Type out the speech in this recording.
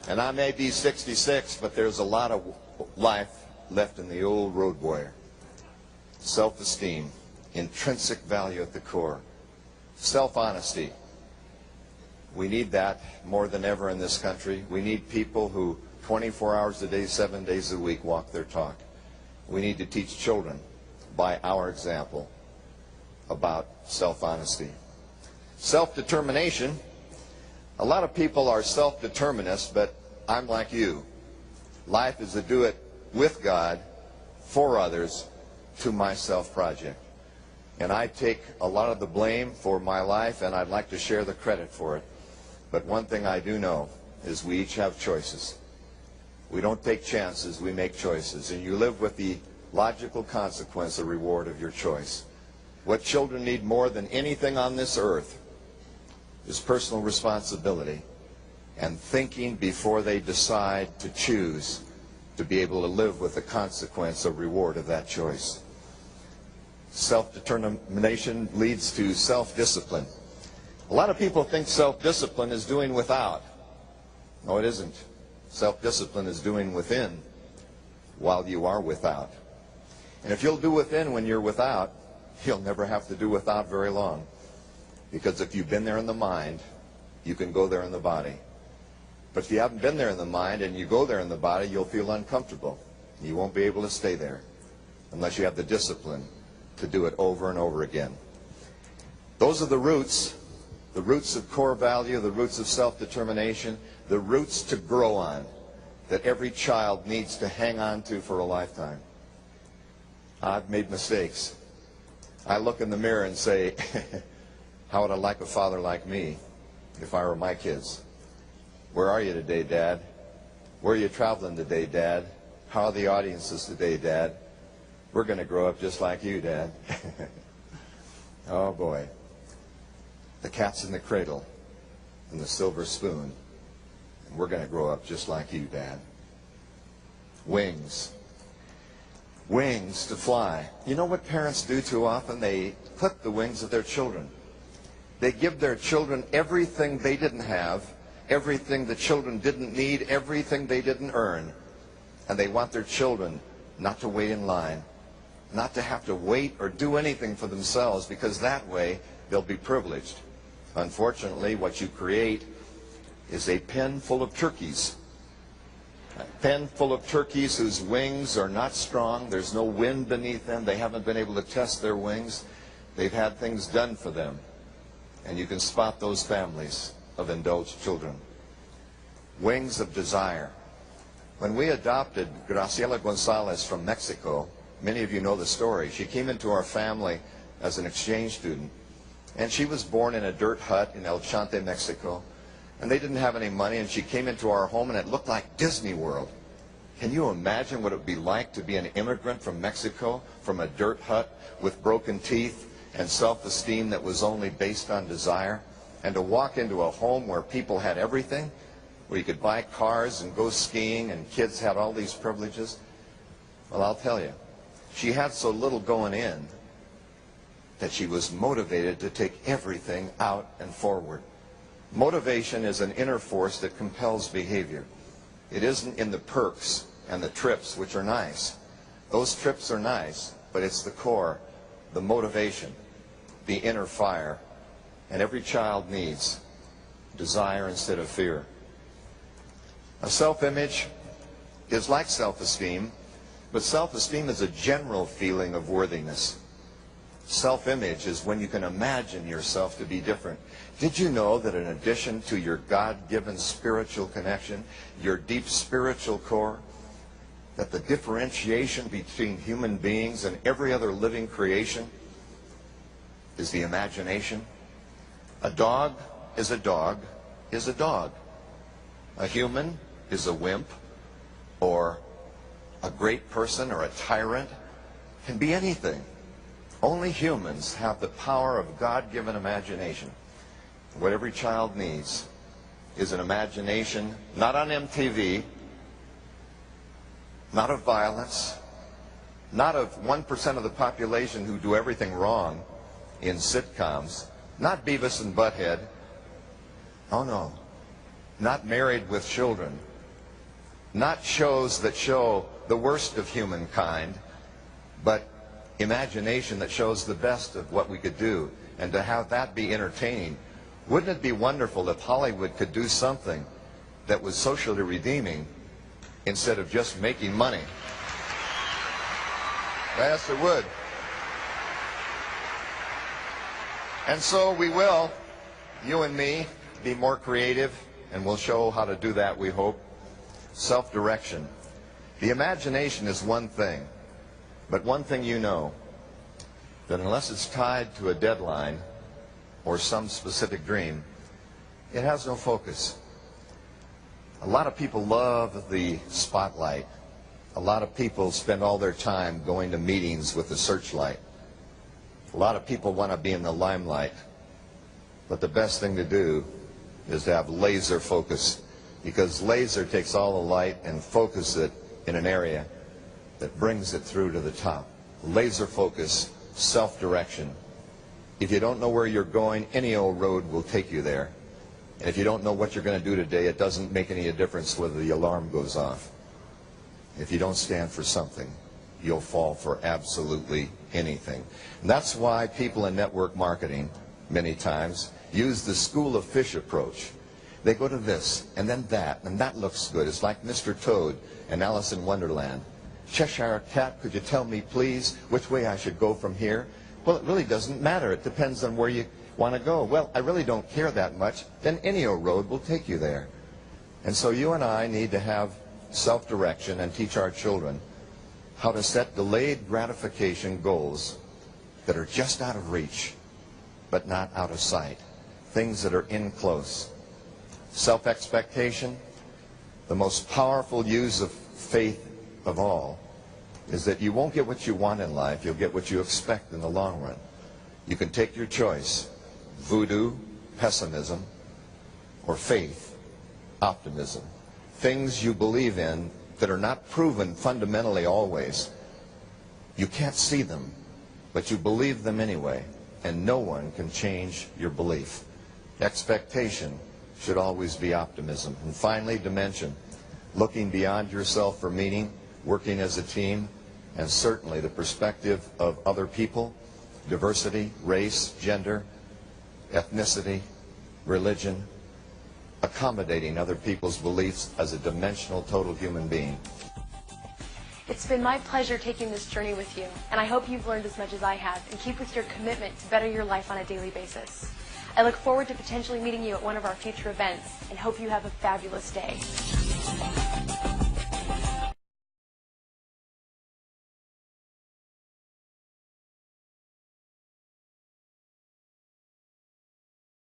And I may be 66, but there's a lot of life left in the old road warrior. Self-esteem, intrinsic value at the core, self-honesty. We need that more than ever in this country. We need people who 24 hours a day, 7 days a week walk their talk. We need to teach children by our example about self-honesty. Self-determination. A lot of people are self-determinists, but I'm like you. Life is a do it with God, for others, to myself project. And I take a lot of the blame for my life, and I'd like to share the credit for it. But one thing I do know is we each have choices. We don't take chances, we make choices. And you live with the logical consequence or reward of your choice. What children need more than anything on this earth is personal responsibility and thinking before they decide to choose, to be able to live with the consequence or reward of that choice. Self-determination leads to self-discipline. A lot of people think self-discipline is doing without. No, it isn't. Self-discipline is doing within while you are without. And if you'll do within when you're without, you'll never have to do without very long. Because if you've been there in the mind, you can go there in the body. But if you haven't been there in the mind and you go there in the body, you'll feel uncomfortable. You won't be able to stay there unless you have the discipline to do it over and over again. Those are the roots of core value, the roots of self-determination, the roots to grow on that every child needs to hang on to for a lifetime. I've made mistakes. I look in the mirror and say, how would I like a father like me if I were my kids? Where are you today, Dad? Where are you traveling today, Dad? How are the audiences today, Dad? We're going to grow up just like you, Dad. Oh, boy. The cat's in the cradle and the silver spoon. And we're going to grow up just like you, Dad. Wings. Wings to fly. You know what parents do too often? They clip the wings of their children. They give their children everything they didn't have, everything the children didn't need, everything they didn't earn. And they want their children not to wait in line, not to have to wait or do anything for themselves, because that way they'll be privileged. Unfortunately, what you create is a pen full of turkeys. A pen full of turkeys whose wings are not strong. There's no wind beneath them. They haven't been able to test their wings. They've had things done for them. And you can spot those families of indulged children. Wings of desire. When we adopted Graciela Gonzalez from Mexico, many of you know the story. She came into our family as an exchange student. And she was born in a dirt hut in El Chante, Mexico. And they didn't have any money, and she came into our home, and it looked like Disney World. Can you imagine what it would be like to be an immigrant from Mexico, from a dirt hut with broken teeth and self-esteem that was only based on desire, and to walk into a home where people had everything, where you could buy cars and go skiing, and kids had all these privileges? Well, I'll tell you, she had so little going in that she was motivated to take everything out and forward. Motivation is an inner force that compels behavior. It isn't in the perks and the trips, which are nice. Those trips are nice, but it's the core, the motivation, the inner fire. And every child needs desire instead of fear. A self-image is like self-esteem, but self-esteem is a general feeling of worthiness. Self-image is when you can imagine yourself to be different. Did you know that in addition to your God-given spiritual connection, your deep spiritual core, that the differentiation between human beings and every other living creation is the imagination? A dog is a dog is a dog. A human is a wimp, or a great person or a tyrant. Can be anything. Only humans have the power of God-given imagination. What every child needs is an imagination, not on MTV, not of violence, not of 1% of the population who do everything wrong in sitcoms, not Beavis and Butthead. Oh no, not Married with Children, not shows that show the worst of humankind, but imagination that shows the best of what we could do, and to have that be entertaining. Wouldn't it be wonderful if Hollywood could do something that was socially redeeming instead of just making money? Yes, it would. And so we will, you and me, be more creative, and we'll show how to do that, we hope. Self-direction. The imagination is one thing, but one thing you know, that unless it's tied to a deadline or some specific dream, it has no focus. A lot of people love the spotlight. A lot of people spend all their time going to meetings with the searchlight. A lot of people want to be in the limelight. But the best thing to do is to have laser focus, because laser takes all the light and focuses it in an area that brings it through to the top. Laser focus, self-direction. If you don't know where you're going, any old road will take you there. And if you don't know what you're going to do today, it doesn't make any difference whether the alarm goes off. If you don't stand for something, you'll fall for absolutely anything. And that's why people in network marketing, many times, use the school of fish approach. They go to this, and then that, and that looks good. It's like Mr. Toad and Alice in Wonderland. Cheshire Cat, could you tell me, please, which way I should go from here? Well, it really doesn't matter. It depends on where you want to go. Well, I really don't care that much. Then any old road will take you there. And so you and I need to have self-direction and teach our children how to set delayed gratification goals that are just out of reach, but not out of sight. Things that are in close. Self-expectation, the most powerful use of faith of all, is that you won't get what you want in life, you'll get what you expect in the long run. You can take your choice: voodoo, pessimism, or faith, optimism. Things you believe in that are not proven fundamentally always. You can't see them, but you believe them anyway, and no one can change your belief. Expectation should always be optimism. And finally, dimension, looking beyond yourself for meaning, working as a team, and certainly the perspective of other people, diversity, race, gender, ethnicity, religion, accommodating other people's beliefs as a dimensional total human being. It's been my pleasure taking this journey with you, and I hope you've learned as much as I have, and keep with your commitment to better your life on a daily basis. I look forward to potentially meeting you at one of our future events, and hope you have a fabulous day.